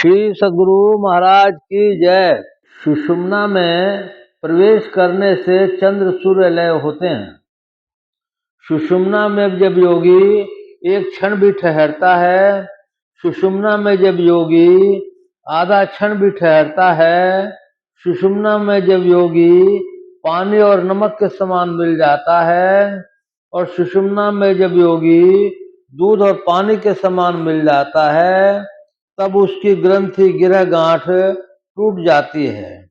श्री सद्गुरु महाराज की जय। सुषुम्ना में प्रवेश करने से चंद्र सूर्य लय होते हैं। सुषुम्ना में जब योगी एक क्षण भी ठहरता है, सुषुम्ना में जब योगी आधा क्षण भी ठहरता है, सुषुम्ना में जब योगी पानी और नमक के समान मिल जाता है, और सुषुम्ना में जब योगी दूध और पानी के समान मिल जाता है, तब उसकी ग्रंथि गिरह गांठ टूट जाती है,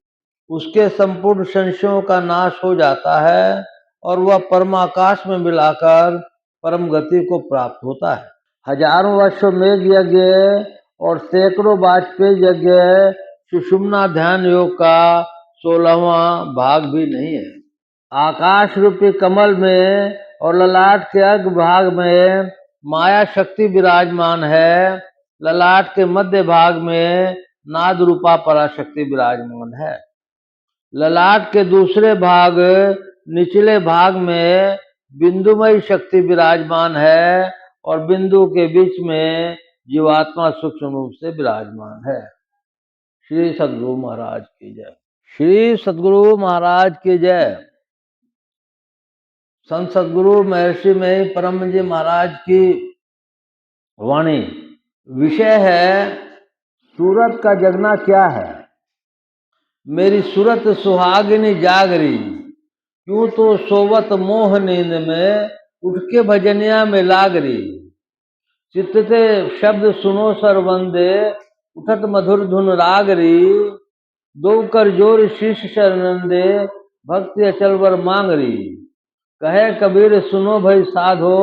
उसके संपूर्ण संशयों का नाश हो जाता है और वह परमाकाश में मिलाकर परम गति को प्राप्त होता है। हजारों वर्षों मेघ यज्ञ और सैकड़ों वाजपेयी यज्ञ सुषुम्ना ध्यान योग का 16वां भाग भी नहीं है। आकाश रूपी कमल में और ललाट के अर्घ भाग में माया शक्ति विराजमान है। ललाट के मध्य भाग में नाद रूपा पराशक्ति विराजमान है। ललाट के दूसरे भाग निचले भाग में बिंदुमयी शक्ति विराजमान है और बिंदु के बीच में जीवात्मा सूक्ष्म रूप से विराजमान है। श्री सद्गुरु महाराज की जय। श्री सद्गुरु महाराज की जय। संत सद्गुरु महर्षि में परम जी महाराज की वाणी। विषय है सूरत का जगना क्या है। मेरी सूरत सुहागिनी जागरी, क्यों तो सोवत मोह नींद में उठ के भजनिया में लागरी। चित्तते शब्द सुनो सर वंदे, उठत मधुर धुन रागरी। दो कर जोर शीश शरणंदे, भक्ति अचलवर मांगरी। कहे कबीर सुनो भई साधो,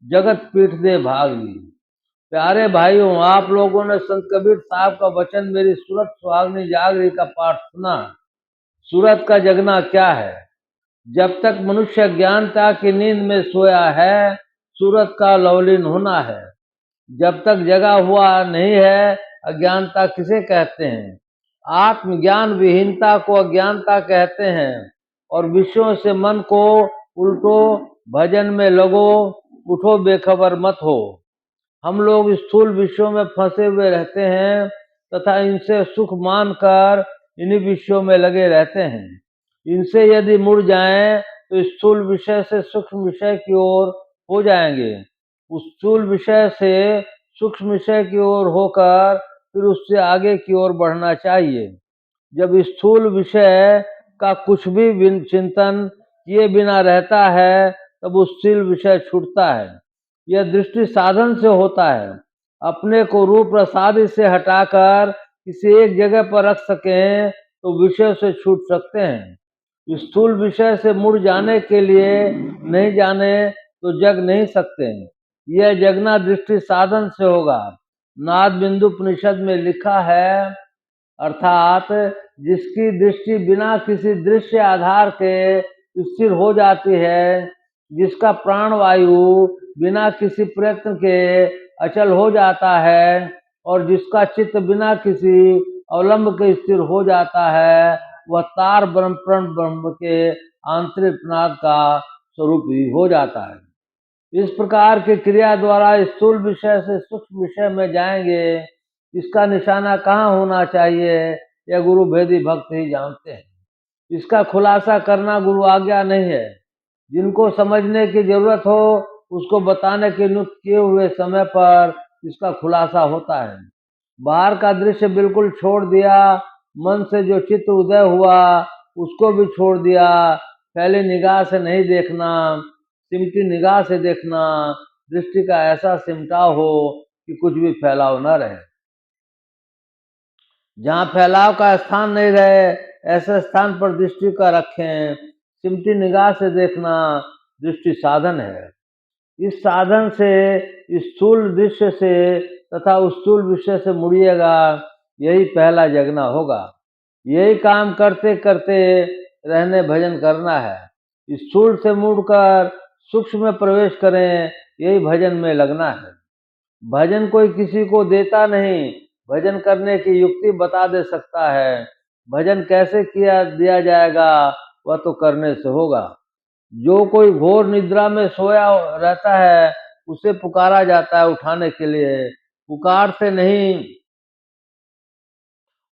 जगत पीठ दे भागी। प्यारे भाइयों, आप लोगों ने संत कबीर साहब का वचन मेरी सूरत सुहागिनी जागरी का पाठ सुना। सूरत का जगना क्या है। जब तक मनुष्य ज्ञानता की नींद में सोया है, सूरत का लवलीन होना है। जब तक जगा हुआ नहीं है, अज्ञानता किसे कहते हैं। आत्मज्ञान विहीनता को अज्ञानता कहते हैं। और विषयों से मन को उल्टो, भजन में लगो, उठो बेखबर मत हो। हम लोग स्थूल विषयों में फंसे हुए रहते हैं तथा इनसे सुख मानकर इन्हीं विषयों में लगे रहते हैं। इनसे यदि मुड़ जाएं तो स्थूल विषय से सूक्ष्म विषय की ओर हो जाएंगे। उस स्थूल विषय से सूक्ष्म विषय की ओर होकर फिर उससे आगे की ओर बढ़ना चाहिए। जब स्थूल विषय का कुछ भी चिंतन किए बिना रहता है, तब उस स्थूल विषय छूटता है। यह दृष्टि साधन से होता है। अपने को रूप प्रसादी से हटाकर किसी एक जगह पर रख सकें तो विषय से छूट सकते हैं। स्थूल विषय से मुड़ जाने के लिए नहीं जाने तो जग नहीं सकते। यह जगना दृष्टि साधन से होगा। नाद बिंदु उपनिषद में लिखा है, अर्थात जिसकी दृष्टि बिना किसी दृश्य आधार के स्थिर हो जाती है, जिसका प्राण वायु बिना किसी प्रयत्न के अचल हो जाता है और जिसका चित्त बिना किसी अवलंब के स्थिर हो जाता है, वह तार ब्रह्म के आंतरिक नाद का स्वरूप ही हो जाता है। इस प्रकार की क्रिया द्वारा स्थूल विषय से सूक्ष्म विषय में जाएंगे। इसका निशाना कहाँ होना चाहिए, यह गुरु भेदी भक्त ही जानते हैं। इसका खुलासा करना गुरु आज्ञा नहीं है। जिनको समझने की जरूरत हो उसको बताने के नियुक्त किए हुए समय पर इसका खुलासा होता है। बाहर का दृश्य बिल्कुल छोड़ दिया, मन से जो चित्र उदय हुआ उसको भी छोड़ दिया। पहले निगाह से नहीं देखना, सिमटी निगाह से देखना। दृष्टि का ऐसा सिमटाव हो कि कुछ भी फैलाव न रहे। जहाँ फैलाव का स्थान नहीं रहे, ऐसे स्थान पर दृष्टि का रखें। सिमटी निगाह से देखना दृष्टि साधन है। इस साधन से स्थूल दृश्य से तथा स्थूल विषय से मुड़िएगा, यही पहला जगना होगा। यही काम करते करते रहने भजन करना है। स्थूल से मुड़कर सूक्ष्म में प्रवेश करें, यही भजन में लगना है। भजन कोई किसी को देता नहीं, भजन करने की युक्ति बता दे सकता है। भजन कैसे किया दिया जाएगा, वह तो करने से होगा। जो कोई घोर निद्रा में सोया रहता है, उसे पुकारा जाता है उठाने के लिए। पुकार से नहीं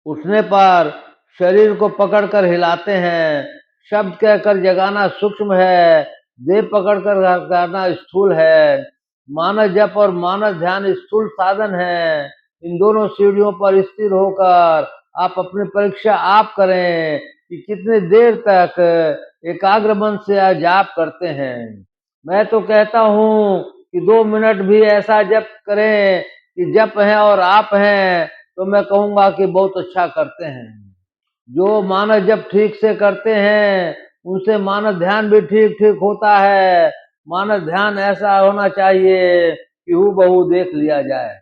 उठने पर शरीर को पकड़कर हिलाते हैं। शब्द कहकर जगाना सूक्ष्म है, देह पकड़कर करना स्थूल है। मानस जप और मानस ध्यान स्थूल साधन है। इन दोनों सीढ़ियों पर स्थिर होकर आप अपनी परीक्षा आप करें कि कितनी देर तक एकाग्र मन से जाप करते हैं। मैं तो कहता हूँ कि 2 मिनट भी ऐसा जप करें कि जप है और आप हैं, तो मैं कहूँगा कि बहुत अच्छा करते हैं। जो मानस जप ठीक से करते हैं उनसे मानस ध्यान भी ठीक ठीक होता है। मानस ध्यान ऐसा होना चाहिए कि हूबहू देख लिया जाए।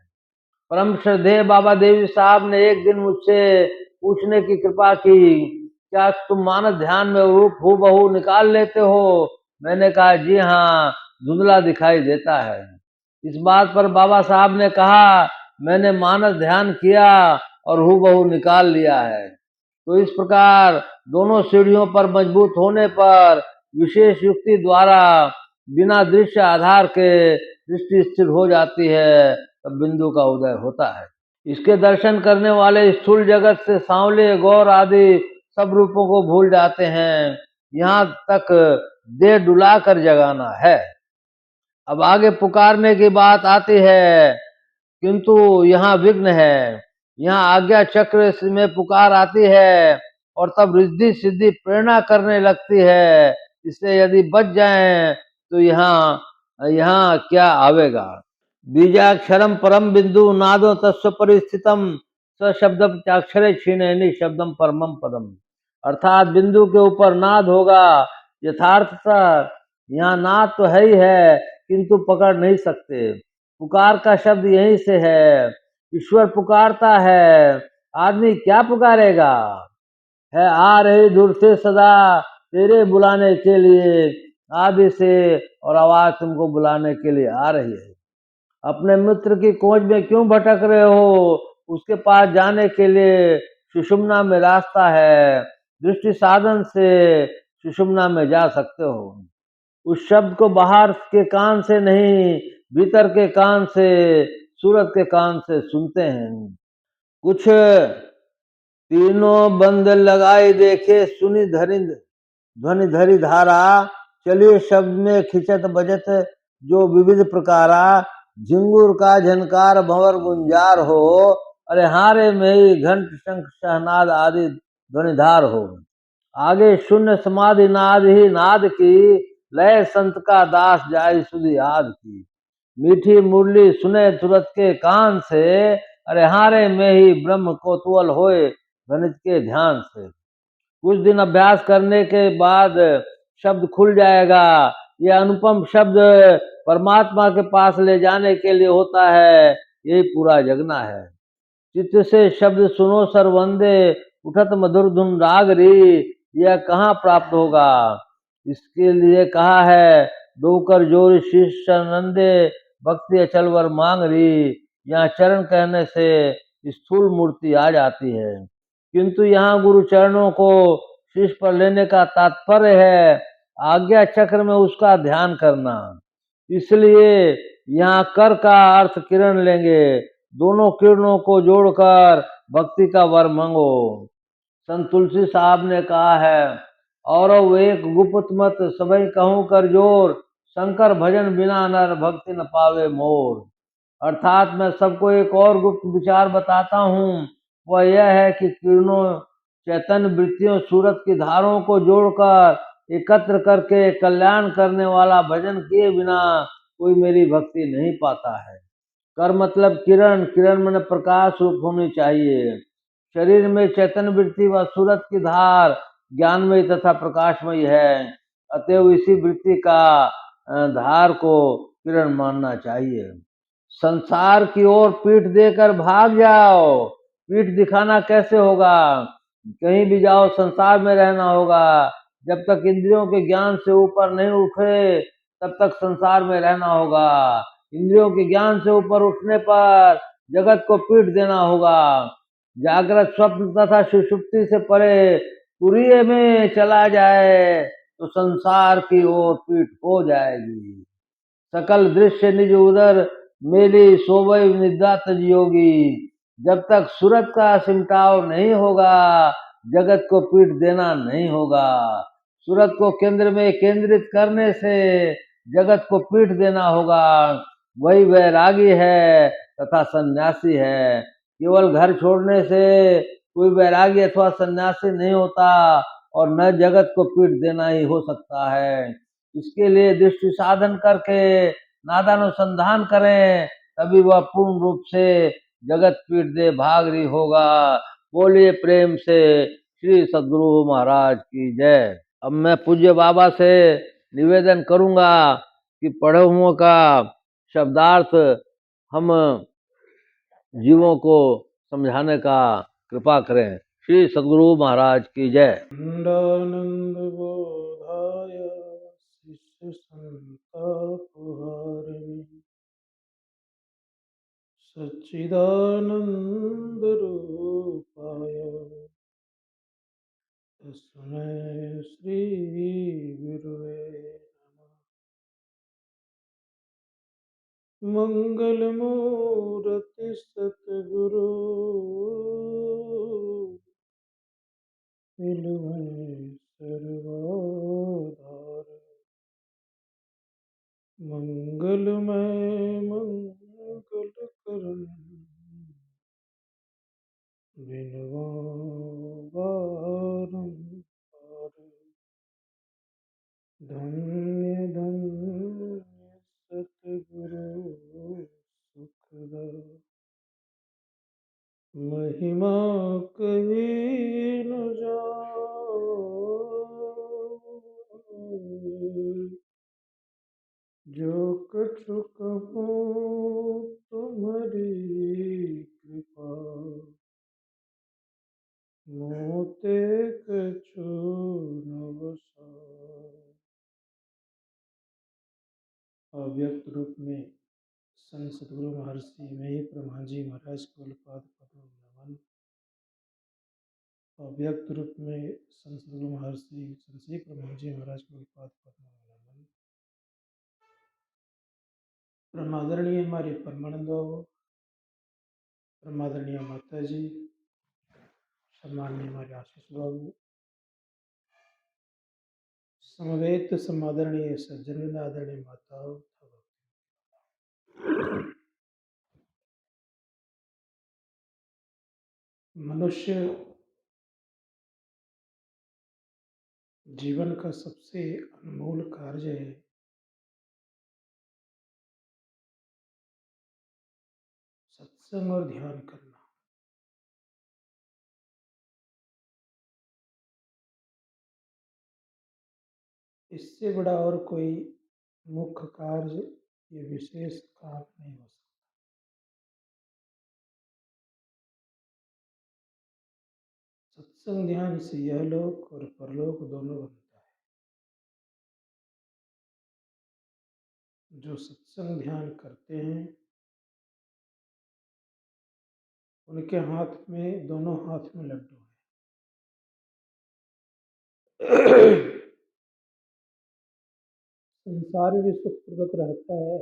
परम श्रद्धेय बाबा देवी साहब ने एक दिन मुझसे पूछने की कृपा की, क्या तुम मानस ध्यान में रूप हूबहू निकाल लेते हो? मैंने कहा जी हाँ, धुंधला दिखाई देता है। इस बात पर बाबा साहब ने कहा, मैंने मानस ध्यान किया और हूबहू निकाल लिया है। तो इस प्रकार दोनों सीढ़ियों पर मजबूत होने पर विशेष युक्ति द्वारा बिना दृश्य आधार के दृष्टि स्थिर हो जाती है, तब बिंदु का उदय होता है। इसके दर्शन करने वाले स्थूल जगत से सांवले गौर आदि सब रूपों को भूल जाते हैं। यहाँ तक देह डुला कर जगाना है। अब आगे पुकारने की बात आती है, किंतु यहाँ विघ्न है। यहाँ आज्ञा चक्र में पुकार आती है और तब रिद्धि सिद्धि प्रेरणा करने लगती है। इससे यदि बच जाएं तो यहाँ यहाँ क्या आवेगा। बीजाक्षरम परम बिंदु नादो तस्व परिस्थितम स शब्द चाक्षरे क्षीण शब्दम परमम पदम। अर्थात बिंदु के ऊपर नाद होगा। यथार्थता यहाँ नाद तो है ही है, किंतु पकड़ नहीं सकते। पुकार का शब्द यहीं से है। ईश्वर पुकारता है, आदमी क्या पुकारेगा। है आ रही दूर से सदा तेरे बुलाने के लिए, आदि से और आवाज तुमको बुलाने के लिए आ रही है। अपने मित्र की खोज में क्यों भटक रहे हो? उसके पास जाने के लिए सुषुम्ना में रास्ता है। दृष्टि साधन से सुषुम्ना में जा सकते हो। उस शब्द को बाहर के कान से नहीं, भीतर के कान से, सूरत के कान से सुनते हैं। कुछ तीनों बंद लगाए देखे, सुनी धरी ध्वनि धरी धारा, चलिए शब्द में खिंचत बजत जो विविध प्रकारा, झिंगुर का झनकार भंवर गुंजार हो, अरे हारे में ही घंट शंख शहनाद आदि ध्वनिधार हो। आगे शून्य समाधि नाद ही नाद की, लय संत का दास जाय सुधि आद की। मीठी मुरली सुने तुरत के कान से, अरे हारे में ही ब्रह्म कोतुअल होए गणित के ध्यान से। कुछ दिन अभ्यास करने के बाद शब्द खुल जाएगा। यह अनुपम शब्द परमात्मा के पास ले जाने के लिए होता है। यही पूरा जगना है। चित्त से शब्द सुनो सरवंदे, उठत मधुर धुन राग री, यह कहाँ प्राप्त होगा। इसके लिए कहा है, दोकर जोर शीश नंदे, भक्ति अचलवर मांग री। यहाँ चरण कहने से स्थूल मूर्ति आ जाती है, किंतु यहाँ गुरु चरणों को शीश पर लेने का तात्पर्य है आज्ञा चक्र में उसका ध्यान करना। इसलिए यहाँ कर का अर्थ किरण लेंगे। दोनों किरणों को जोड़कर भक्ति का वर मांगो। संत तुलसी साहब ने कहा है, और वो एक गुप्त मत सबई कहूं कर जोर, शंकर भजन बिना नर भक्ति न पावे मोर। अर्थात मैं सबको एक और गुप्त विचार बताता हूँ, वह यह है कि किरणों चैतन्य वृत्तियों सूरत की धारों को जोड़कर एकत्र करके कल्याण करने वाला भजन किए बिना कोई मेरी भक्ति नहीं पाता है। कर मतलब किरण, किरण मन प्रकाश रूप होनी चाहिए। शरीर में चैतन्य वृत्ति व सूरत की धार ज्ञानमय तथा प्रकाशमय है। अतएव इसी वृत्ति का धार को किरण मानना चाहिए। संसार की ओर पीठ देकर भाग जाओ। पीठ दिखाना कैसे होगा? कहीं भी जाओ संसार में रहना होगा। जब तक इंद्रियों के ज्ञान से ऊपर नहीं उठे तब तक संसार में रहना होगा। इंद्रियों के ज्ञान से ऊपर उठने पर जगत को पीठ देना होगा। जागृत स्वप्न तथा सुषुप्ति से परे तुरीय में चला जाए तो संसार की ओर पीठ हो जाएगी। सकल दृश्य निज उदर मेली सोवई निद्रा तज योगी। जब तक सूरत का सिमटाव नहीं होगा, जगत को पीठ देना नहीं होगा। सूरत को केंद्र में केंद्रित करने से जगत को पीठ देना होगा। वही वैरागी है तथा सन्यासी है। केवल घर छोड़ने से कोई वैरागी अथवा सन्यासी नहीं होता और न जगत को पीठ देना ही हो सकता है। इसके लिए दृष्टि साधन करके नादानुसंधान करें, तभी वह पूर्ण रूप से जगत पीठ दे भागरी होगा। बोलिए प्रेम से श्री सद्गुरु महाराज की जय। अब मैं पूज्य बाबा से निवेदन करूंगा कि पढ़े हुओं का शब्दार्थ हम जीवों को समझाने का कृपा करें। श्री सद्गुरु महाराज की जय। खंडानंद बोधाय शिष्य संतापहारिणे सच्चिदानंद रूपाय तस्मै श्री गुरुवे नमः। मंगल मूर्ति सतगुरु मिलवै सर्वोधार। मंगलमय मंगल करण बिनवा बारंबार। धन्य धन्य सतगुरु सुखदा महिमा कही न जाए। जो कछु कहो तुम्हारी कृपा मोते कछु न बसाए। अव्यक्त रूप में संत सतगुरु महर्षि में ब्रह्माजी महाराज को पाद पद्म नमन। अव्यक्त रूप में संत सतगुरु महर्षि संत ब्रह्माजी महाराज को पाद पद्म नमन। परमादरणीय हमारे परमानंदो, परमादरणीय माता जी, सम्माननीय हमारे आशीष बाबू, समवेत समादरणीय सज्जन आदरणीय माताओं, मनुष्य जीवन का सबसे अनमोल कार्य है सत्संग और ध्यान करना। इससे बड़ा और कोई मुख्य कार्य या विशेष काम नहीं हो सकता। सत्संग ध्यान से यह लोक और परलोक दोनों बनता है। जो सत्संग ध्यान करते हैं उनके हाथ में, दोनों हाथ में लड्डू है। संसार भी सुखपूर्वक रहता है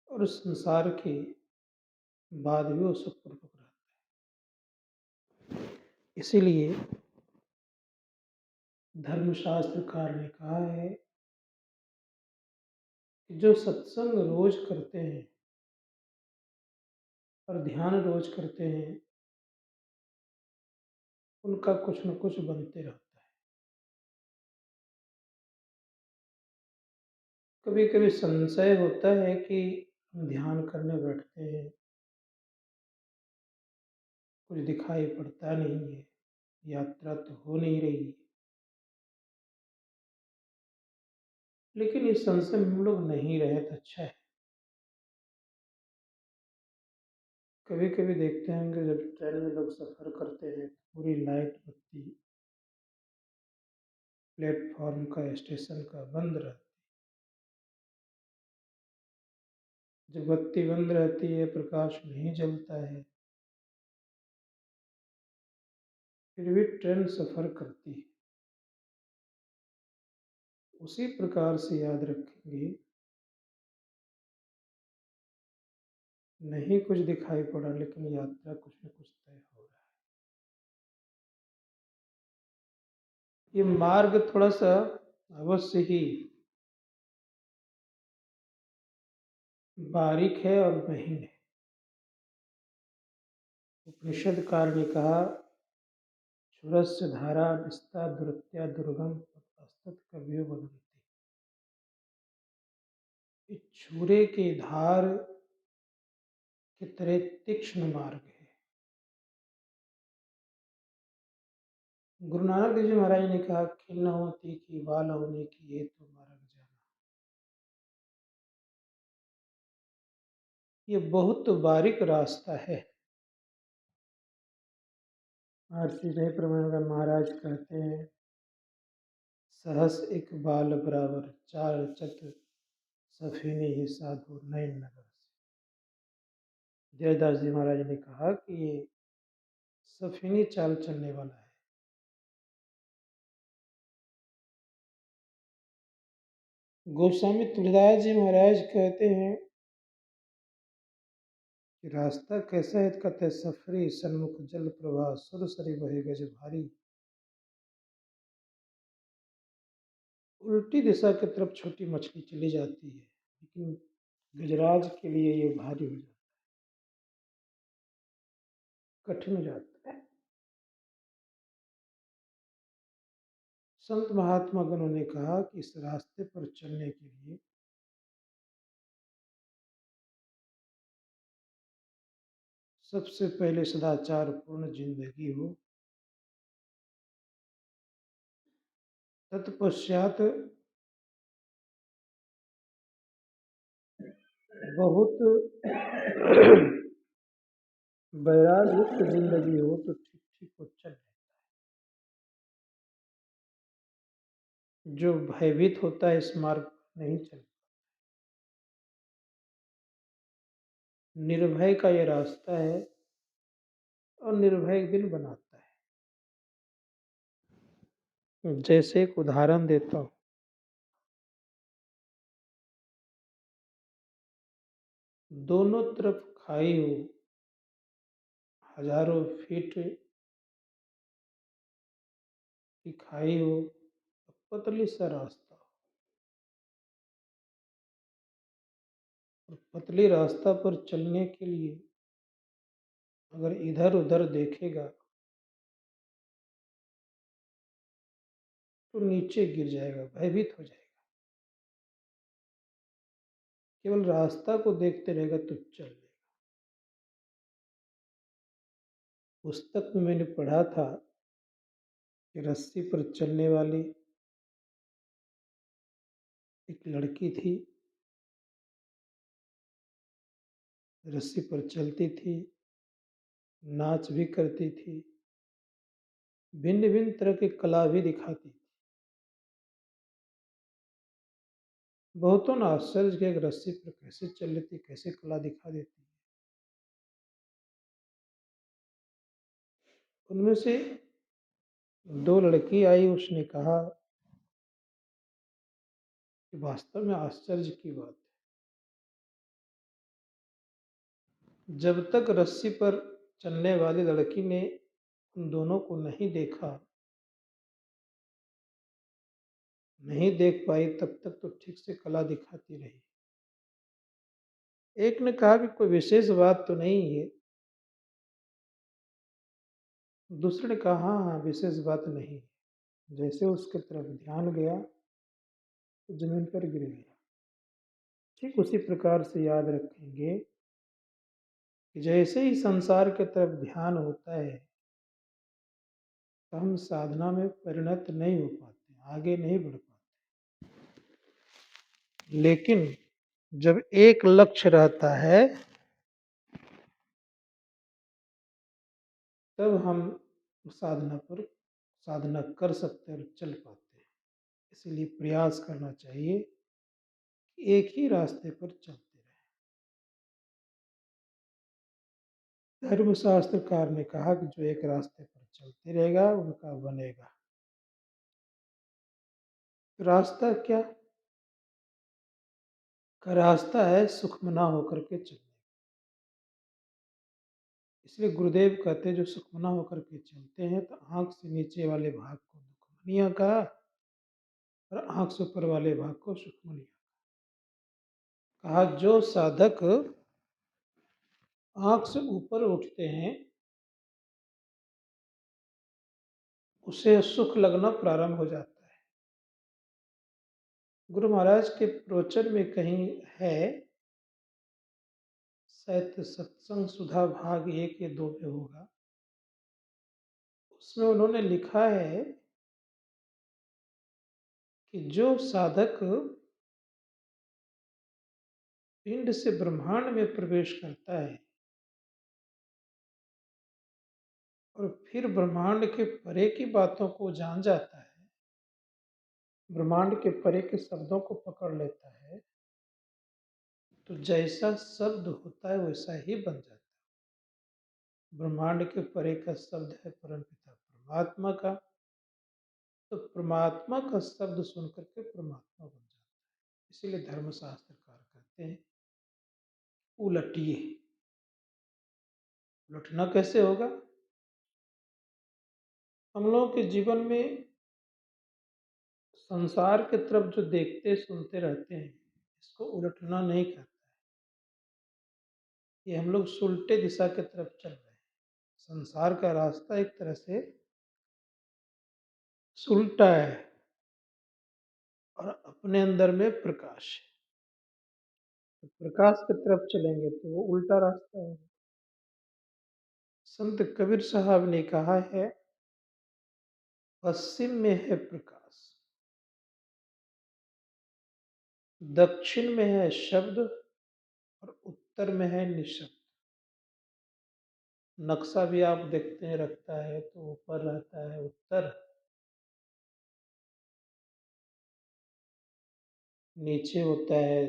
और संसार के बाद भी वो सुखपूर्वक रहता है। इसीलिए धर्मशास्त्रकार ने कहा है कि जो सत्संग रोज करते हैं और ध्यान रोज करते हैं उनका कुछ न कुछ बनते रहता है। कभी कभी संशय होता है कि हम ध्यान करने बैठते हैं, कुछ दिखाई पड़ता नहीं है, यात्रा तो हो नहीं रही है। लेकिन इस संशय में हम लोग नहीं रहे तो अच्छा है। कभी कभी देखते हैं कि जब ट्रेन में लोग सफ़र करते हैं पूरी लाइट बत्ती प्लेटफॉर्म का, स्टेशन का बंद रहता है। जब बत्ती बंद रहती है, प्रकाश नहीं जलता है, फिर भी ट्रेन सफ़र करती है। उसी प्रकार से याद रखेंगे नहीं कुछ दिखाई पड़ा, लेकिन यात्रा कुछ न कुछ तय हो रहा है। ये मार्ग थोड़ा सा अवश्य ही बारीक है और महीन है। उपनिषदकार ने कहा, क्षुरस्य धारा निस्ता दुरत्या दुर्गम ततस्तत कवियो वदन्ति। ये छुरे की धार की तरह तीक्ष्ण मार्ग है। गुरु नानक देव जी महाराज ने कहा, खिल न होती कि बाल होने की ये तो मार्ग जाना। ये बहुत बारीक रास्ता है। महर्षि जय प्रमानंद महाराज कहते हैं, सहस एक बाल बराबर चार चत सफीने ही साधु नयन नगर से। जयदास जी महाराज ने कहा कि ये सफीनी चाल चलने वाला है। गोस्वामी तुलसीदास जी महाराज कहते हैं कि रास्ता कैसा है, कहते सफरी सन्मुख जल प्रवाह सुर सरी बहे गज भारी। उल्टी दिशा की तरफ छोटी मछली चली जाती है, लेकिन गजराज के लिए ये भारी हो जाता है, कठिन हो जाता है। संत महात्मा गणों ने कहा कि इस रास्ते पर चलने के लिए सबसे पहले सदाचार पूर्ण जिंदगी हो, तत्पश्चात बहुत वैराग युक्त जिंदगी हो तो ठीक ठीक वो चल जाए। जो भयभीत होता है इस मार्ग पर नहीं चल। निर्भय का ये रास्ता है और निर्भय एक दिन बनाता है। जैसे एक उदाहरण देता हूँ, दोनों तरफ खाई हो, हजारों फीट की खाई हो, पतली सा रास्ता हो, और पतली रास्ता पर चलने के लिए अगर इधर उधर देखेगा तो नीचे गिर जाएगा, भयभीत हो जाएगा। केवल रास्ता को देखते रहेगा तो चल लेगा। पुस्तक में मैंने पढ़ा था कि रस्सी पर चलने वाली एक लड़की थी, रस्सी पर चलती थी, नाच भी करती थी, भिन्न भिन्न तरह की कला भी दिखाती थी। बहुतों ने आश्चर्य किया कि रस्सी पर कैसे चल लेती, कैसे कला दिखा देती। उनमें से दो लड़की आई, उसने कहा कि वास्तव में आश्चर्य की बात है, जब तक रस्सी पर चलने वाली लड़की ने उन दोनों को नहीं देखा, नहीं देख पाई, तब तक तो ठीक से कला दिखाती रही। एक ने कहा कि कोई विशेष बात तो नहीं है, दूसरे ने कहा हाँ हाँ विशेष बात नहीं है। जैसे उसके तरफ ध्यान गया तो जमीन पर गिर गया। ठीक उसी प्रकार से याद रखेंगे कि जैसे ही संसार की तरफ ध्यान होता है तो हम साधना में परिणत नहीं हो पाते, आगे नहीं बढ़ पाते। लेकिन जब एक लक्ष्य रहता है तब हम साधना पर साधना कर सकते हैं और चल पाते हैं। इसीलिए प्रयास करना चाहिए कि एक ही रास्ते पर चलते रहें। धर्मशास्त्रकार ने कहा कि जो एक रास्ते पर चलते रहेगा उनका बनेगा। रास्ता क्या का रास्ता है, सुखमना होकर के चलना। इसलिए गुरुदेव कहते हैं जो सुखमना होकर के चलते हैं तो आँख से नीचे वाले भाग को दुखमनिया कहा और आँख से ऊपर वाले भाग को सुखमनिया कहा। जो साधक आँख से ऊपर उठते हैं उसे सुख लगना प्रारंभ हो जाता है। गुरु महाराज के प्रवचन में कहीं है, शायद सत्संग सुधा भाग 1 या 2 में होगा, उसमें उन्होंने लिखा है कि जो साधक पिंड से ब्रह्मांड में प्रवेश करता है और फिर ब्रह्मांड के परे की बातों को जान जाता है, ब्रह्मांड के परे के शब्दों को पकड़ लेता है, तो जैसा शब्द होता है वैसा ही बन जाता है। ब्रह्मांड के परे का शब्द है परमपिता परमात्मा का, तो परमात्मा का शब्द सुन करके परमात्मा बन जाता है। इसीलिए धर्मशास्त्रकार कहते हैं उलटिए। उलटना कैसे होगा? हम लोगों के जीवन में संसार की तरफ जो देखते सुनते रहते हैं, इसको उलटना नहीं कहते। ये हम लोग उल्टे दिशा की तरफ चल रहे हैं। संसार का रास्ता एक तरह से उल्टा है और अपने अंदर में प्रकाश है। तो प्रकाश की तरफ चलेंगे तो वो उल्टा रास्ता होगा। संत कबीर साहब ने कहा है, पश्चिम में है प्रकाश, दक्षिण में है शब्द और उत्तर में है निशब्द। नक्शा भी आप देखते हैं रखता है तो ऊपर रहता है उत्तर, नीचे होता है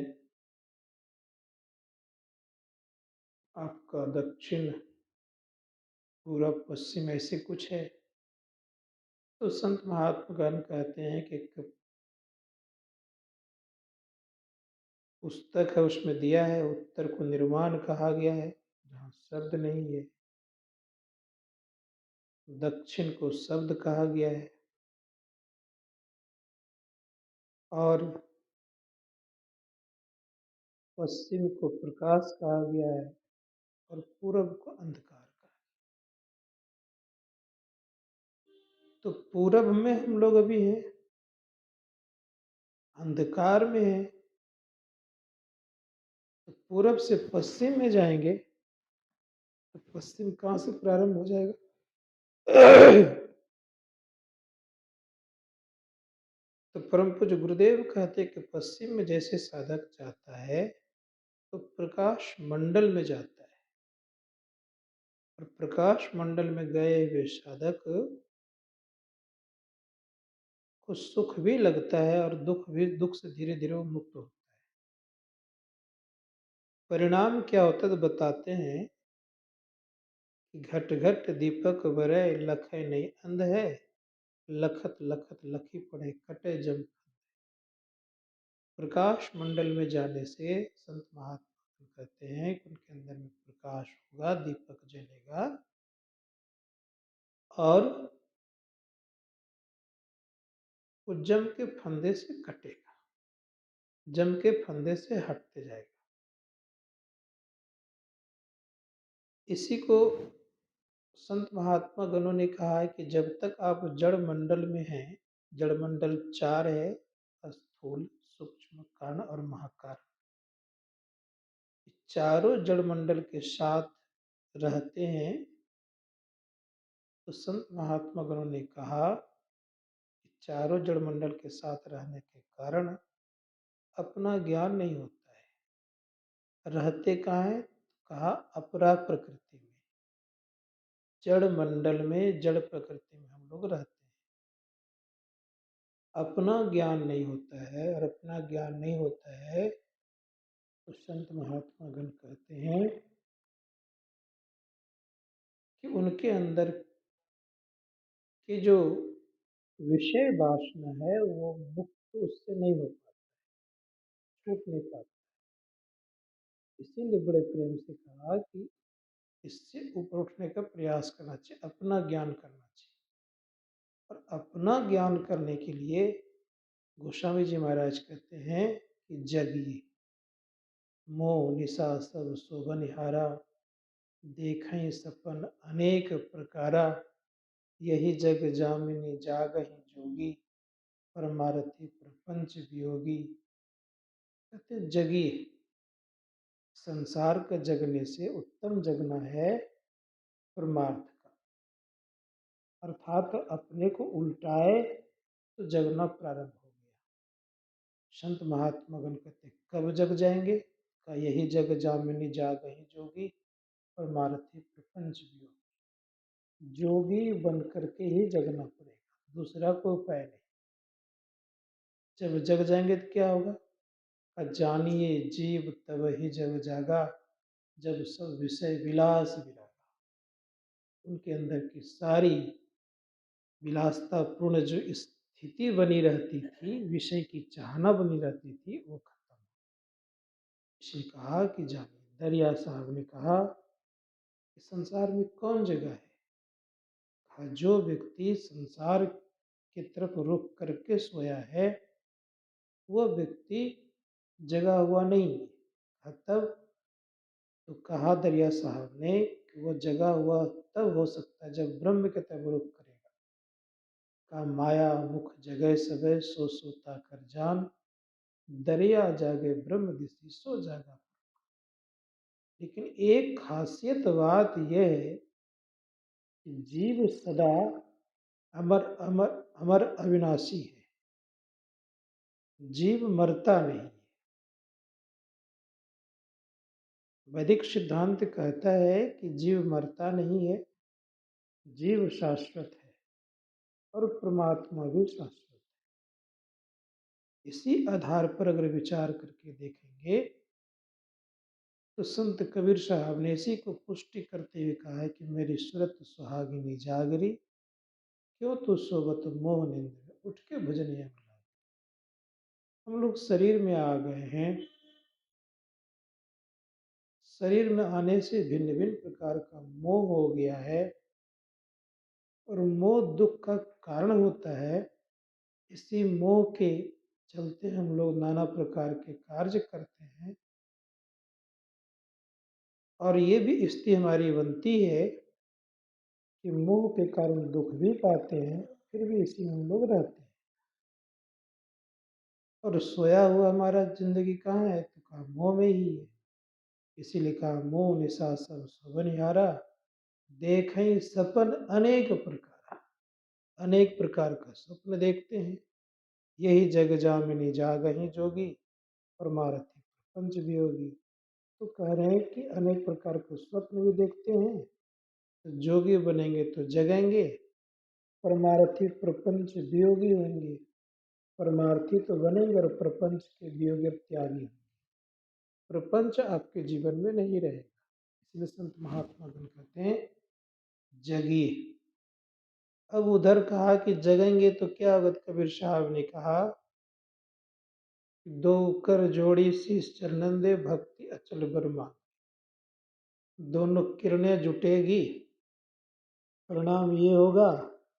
आपका दक्षिण, पूरब, पश्चिम, ऐसे कुछ है। तो संत महात्मागण कहते हैं कि एक पुस्तक है उसमें दिया है, उत्तर को निर्वाण कहा गया है जहाँ शब्द नहीं है, दक्षिण को शब्द कहा गया है और पश्चिम को प्रकाश कहा गया है और पूरब को अंधकार कहा। तो पूरब में हम लोग अभी हैं, अंधकार में हैं, तो पूरब से पश्चिम में जाएंगे तो पश्चिम कहाँ से प्रारंभ हो जाएगा? तो परम पूज्य गुरुदेव कहते कि पश्चिम में जैसे साधक जाता है तो प्रकाश मंडल में जाता है और प्रकाश मंडल में गए हुए साधक को सुख भी लगता है और दुख से धीरे धीरे वो मुक्त होता है। परिणाम क्या होता है तो बताते हैं कि घट घट दीपक बरय लखै नहीं अंध है, लखत लखत लखी पड़े कटे जम। प्रकाश मंडल में जाने से संत महात्मा कहते हैं कि उनके अंदर में प्रकाश होगा, दीपक जलेगा और वो जम के फंदे से कटेगा, जम के फंदे से हटते जाएगा। इसी को संत महात्मा गणों ने कहा है कि जब तक आप जड़ मंडल में हैं, जड़ मंडल 4 है, स्थूल, सूक्ष्म, कारण और महाकारण, चारों जड़ मंडल के साथ रहते हैं, तो संत महात्मा गणों ने कहा कि चारों जड़ मंडल के साथ रहने के कारण अपना ज्ञान नहीं होता है। रहते कहाँ है? कहा अपरा प्रकृति में, जड़ मंडल में, जड़ प्रकृति में हम लोग रहते हैं। अपना ज्ञान नहीं होता है और अपना ज्ञान नहीं होता है तो संत महात्मा गण कहते हैं कि उनके अंदर की जो विषय वासना है वो मुक्त उससे नहीं हो पाता, छूट नहीं पाता। इसीलिए बड़े प्रेम से कहा कि इससे ऊपर उठने का प्रयास करना चाहिए, अपना ज्ञान करना चाहिए। और अपना ज्ञान करने के लिए गोस्वामी जी महाराज कहते हैं कि जगिए, मोह निशा सब शोभनिहारा, देखें सपन अनेक प्रकारा, यही जग जामिनी जागहि जोगी, परमारथी प्रपंच वियोगी। कहते हैं, जगिए, संसार का जगने से उत्तम जगना है परमार्थ का, अर्थात अपने को उल्टाए तो जगना प्रारंभ हो गया। संत महात्मा गण कहते हैं, कब जग जाएंगे? का यही जग जामिनी जागहि जोगी, परमारथी प्रपंच वियोगी। जोगी बन करके ही जगना पड़ेगा, दूसरा कोई उपाय नहीं। जब जग जाएंगे तो क्या होगा? जानिए जीव तब ही जग जागा, जब सब विषय विलास विरागा। उनके अंदर की सारी विलासता पूर्ण जो स्थिति बनी रहती थी, विषय की चाहना बनी रहती थी, वो खत्म। इसलिए कहा कि जानिए, दरिया साहब ने कहा कि संसार में कौन जगह है? कहा, जो व्यक्ति संसार की तरफ रुख करके सोया है, वह व्यक्ति जगा हुआ नहीं है। तब तो कहा दरिया साहब ने कि वो जगा हुआ तब हो सकता है जब ब्रह्म की तरफ रुख करेगा। कहा, माया मुख जगह सबे सो सोता कर जान, दरिया जागे ब्रह्म दिसी सो जागा। लेकिन एक खासियत बात यह है कि जीव सदा अमर अमर अमर अविनाशी है, जीव मरता नहीं। वैदिक सिद्धांत कहता है कि जीव मरता नहीं है, जीव शाश्वत है और परमात्मा भी शाश्वत है। इसी आधार पर अगर विचार करके देखेंगे तो संत कबीर साहब ने इसी को पुष्टि करते हुए कहा है कि मेरी सूरत सुहागिनी जागरी, क्यों तू सोबत मोह निंद्र, उठ के भजन यम लागे। हम लोग शरीर में आ गए हैं, शरीर में आने से भिन्न भिन्न प्रकार का मोह हो गया है, और मोह दुख का कारण होता है। इसी मोह के चलते हम लोग नाना प्रकार के कार्य करते हैं, और ये भी स्थिति हमारी बनती है कि मोह के कारण दुख भी पाते हैं, फिर भी इसी में हम लोग रहते हैं। और सोया हुआ हमारा जिंदगी कहाँ है? तो कहा मोह में ही है। इसीलिए कहा, मोह निशा सब शोभनिहारा, देखें सपन अनेक प्रकार। अनेक प्रकार का स्वप्न देखते हैं, यही जग जामिनी जागहि जोगी, परमारथी प्रपंच वियोगी। तो कह रहे हैं कि अनेक प्रकार के स्वप्न भी देखते हैं, तो जोगी बनेंगे तो जगेंगे, परमार्थी प्रपंच वियोगी होंगे। परमार्थी तो बनेंगे और प्रपंच के वियोगी त्यागी होंगे। प्रपंच आपके जीवन में नहीं रहेगा। इसलिए संत महात्मा गण कहते हैं, जगिए। अब उधर कहा कि जगेंगे तो क्या होगा? कबीर साहब ने कहा, दो कर जोड़ी शीश चरणन दे, भक्ति अचल बर्मा। दोनों किरणें जुटेगी, परिणाम ये होगा,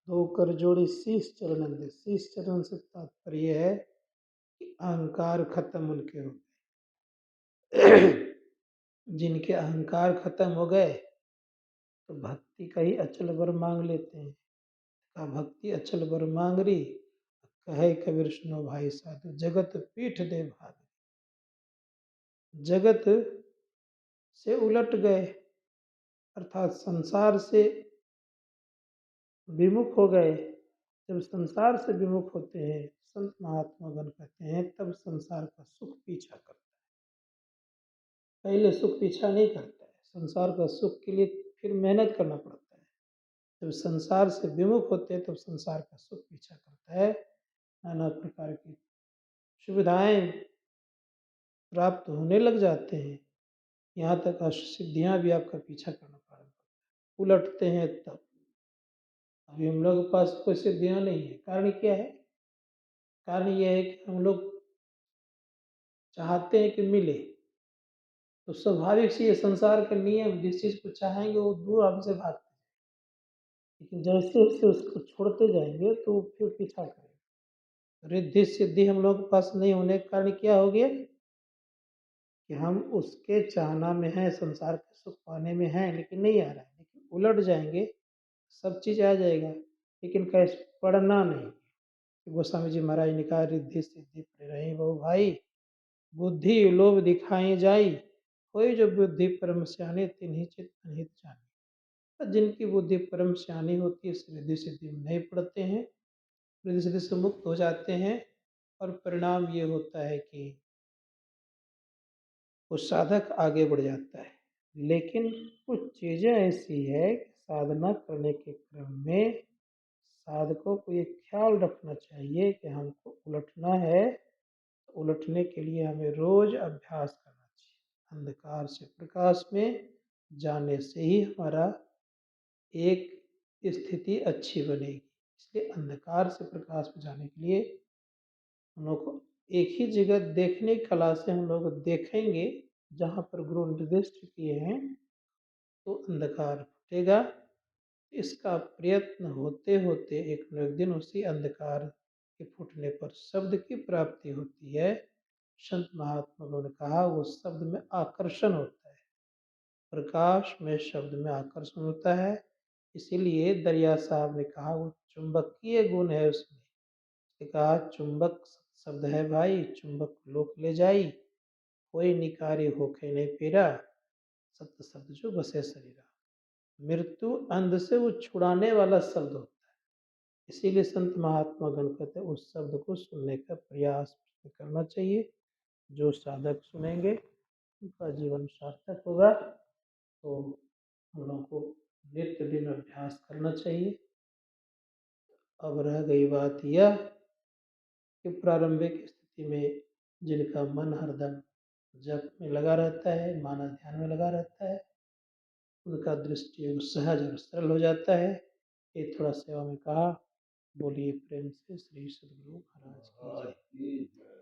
दो कर जोड़ी शीश चरणन दे। शीश चरण से तात्पर्य है कि अहंकार खत्म उनके हो गए। जिनके अहंकार खत्म हो गए तो भक्ति का ही अचल बर मांग लेते हैं। का भक्ति अचल बर मांग रही, कहे कबीर सुनो भाई साधु, जगत पीठ दे भाग। जगत से उलट गए, अर्थात संसार से विमुख हो गए। जब संसार से विमुख होते हैं, संत महात्मा गण कहते हैं, तब संसार का सुख पीछा करता है। पहले सुख पीछा नहीं करता है, संसार का सुख के लिए फिर मेहनत करना पड़ता है। जब संसार से विमुख होते हैं तब संसार का सुख पीछा करता है। नाना प्रकार की सुविधाएं प्राप्त होने लग जाते हैं, यहाँ तक असिद्धियाँ भी आपका पीछा करना प्रारंभ करता है। उलटते हैं तब। अभी हम लोग के पास कोई सिद्धियाँ नहीं है। कारण क्या है? कारण यह है कि हम लोग चाहते हैं कि मिले, तो स्वाभाविक से ये संसार का नियम, जिस चीज़ को चाहेंगे वो दूर हमसे भागते हैं। लेकिन जैसे जैसे उसको छोड़ते जाएंगे तो वो फिर पीछा करेंगे। रिद्धि सिद्धि हम लोगों के पास नहीं होने के कारण क्या हो गया कि हम उसके चाहना में हैं, संसार के सुख पाने में हैं, लेकिन नहीं आ रहा है। लेकिन उलट जाएंगे, सब चीज़ आ जाएगा, लेकिन कैसे पढ़ना नहीं। गोस्वामी जी महाराज ने कहा, रिद्धि सिद्धि रही बहु भाई, बुद्धि लोभ दिखाई जाई, कोई जो बुद्धि परम सियाने तिन्हीं चित अनहित जाने। तो जिनकी बुद्धि परम सियानी होती है, इस रिद्धि सिद्धि में नहीं पड़ते हैं, रिद्धि सिद्धि से मुक्त हो जाते हैं, और परिणाम ये होता है कि वो साधक आगे बढ़ जाता है। लेकिन कुछ चीज़ें ऐसी है कि साधना करने के क्रम में साधकों को ये ख्याल रखना चाहिए कि हमको उलटना है, तो उलटने के लिए हमें रोज अभ्यास करना चाहिए। अंधकार से प्रकाश में जाने से ही हमारा एक स्थिति अच्छी बनेगी। इसलिए अंधकार से प्रकाश में जाने के लिए हम लोग को एक ही जगह देखने की कला से हम लोग देखेंगे, जहाँ पर गुरु निर्दिष्ट किए हैं, तो अंधकार फटेगा। इसका प्रयत्न होते होते एक न एक दिन उसी अंधकार के फूटने पर शब्द की प्राप्ति होती है। संत महात्माओं ने कहा, वो शब्द में आकर्षण होता है, प्रकाश में शब्द में आकर्षण होता है। इसीलिए दरिया साहब ने कहा, वो चुंबकीय गुण है उसमें। उसने कहा, चुंबक शब्द है भाई, चुंबक लोक ले जाई, कोई निकारी होके नहीं पीरा, सत्य शब्द जो बसे शरीरा। मृत्यु अंध से वो छुड़ाने वाला शब्द होता है। इसीलिए संत महात्मा गण कहते हैं, उस शब्द को सुनने का प्रयास करना चाहिए। जो साधक सुनेंगे उनका जीवन सार्थक होगा। तो हम लोगों को नित्य दिन अभ्यास करना चाहिए। अब रह गई बात यह कि प्रारंभिक स्थिति में जिनका मन हरदम जप में लगा रहता है, मानव ध्यान में लगा रहता है, उनका दृष्टि सहज और सरल हो जाता है। ये थोड़ा सेवा में कहा। बोलिए प्रेम से श्री सद्गुरु महाराज की जय।